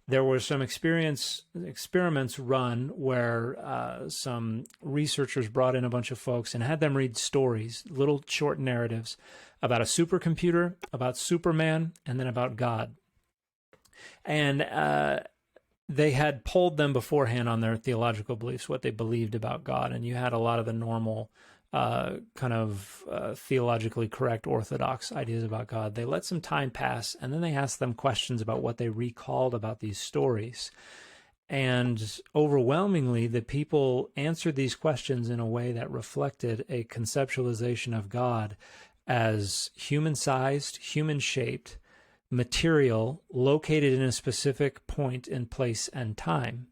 there were some experiments run where some researchers brought in a bunch of folks and had them read stories, little short narratives about a supercomputer, about Superman, and then about God. And they had polled them beforehand on their theological beliefs, what they believed about God. And you had a lot of the normal theologically correct orthodox ideas about God. They let some time pass, and then they asked them questions about what they recalled about these stories. And overwhelmingly, the people answered these questions in a way that reflected a conceptualization of God as human-sized, human-shaped, material, located in a specific point in place and time.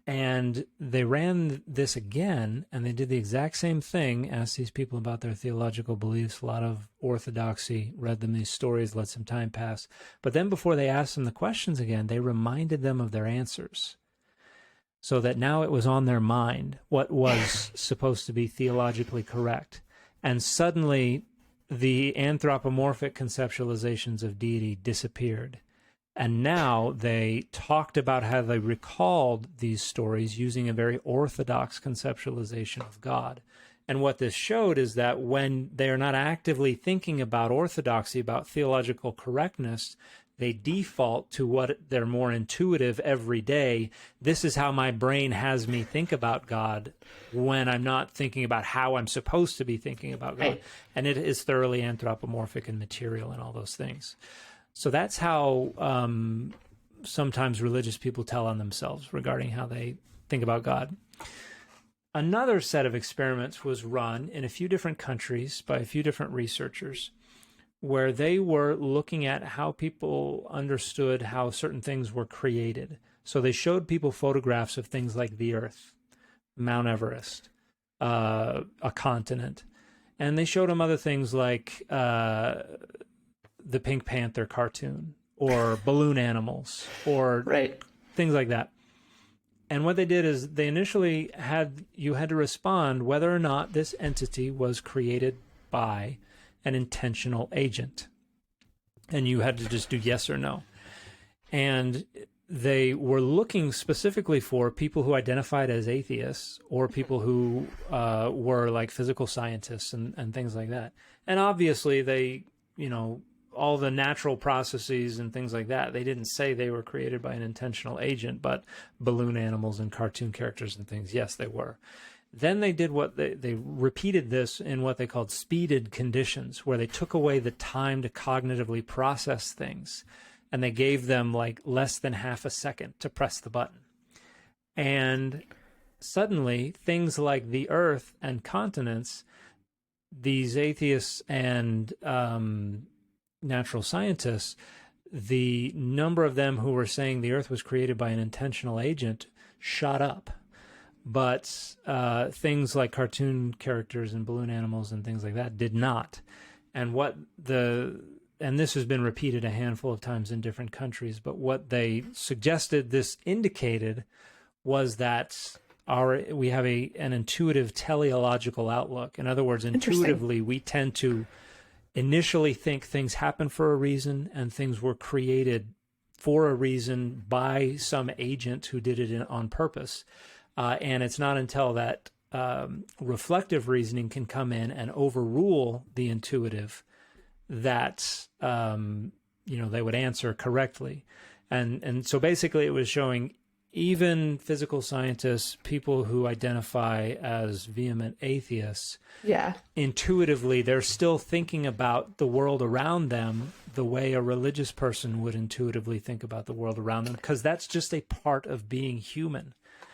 And they ran this again, and they did the exact same thing, asked these people about their theological beliefs, a lot of orthodoxy, read them these stories, let some time pass. But then before they asked them the questions again, they reminded them of their answers, so that now it was on their mind what was supposed to be theologically correct. And suddenly the anthropomorphic conceptualizations of deity disappeared. And now they talked about how they recalled these stories using a very orthodox conceptualization of God. And what this showed is that when they are not actively thinking about orthodoxy, about theological correctness, they default to what they're more intuitive every day. This is how my brain has me think about God when I'm not thinking about how I'm supposed to be thinking about God. Right. And it is thoroughly anthropomorphic and material and all those things. So that's how sometimes religious people tell on themselves regarding how they think about God. Another set of experiments was run in a few different countries by a few different researchers, where they were looking at how people understood how certain things were created. So they showed people photographs of things like the Earth, Mount Everest, a continent. And they showed them other things like the Pink Panther cartoon, or balloon animals, or things like that. And what they did is they initially had to respond whether or not this entity was created by an intentional agent. And you had to just do yes or no. And they were looking specifically for people who identified as atheists, or people who were like physical scientists and things like that. And obviously they, all the natural processes and things like that, they didn't say they were created by an intentional agent, but balloon animals and cartoon characters and things, yes, they were. Then they did they repeated this in what they called speeded conditions, where they took away the time to cognitively process things, and they gave them like less than half a second to press the button. And suddenly things like the Earth and continents, these atheists and natural scientists, the number of them who were saying the Earth was created by an intentional agent shot up. But things like cartoon characters and balloon animals and things like that did not. And this has been repeated a handful of times in different countries, but what they suggested this indicated was that we have an intuitive teleological outlook. In other words, intuitively, we tend to initially think things happen for a reason, and things were created for a reason by some agent who did it on purpose. And it's not until that reflective reasoning can come in and overrule the intuitive that they would answer correctly. And so basically it was showing even physical scientists, people who identify as vehement atheists, intuitively, they're still thinking about the world around them the way a religious person would intuitively think about the world around them, because that's just a part of being human.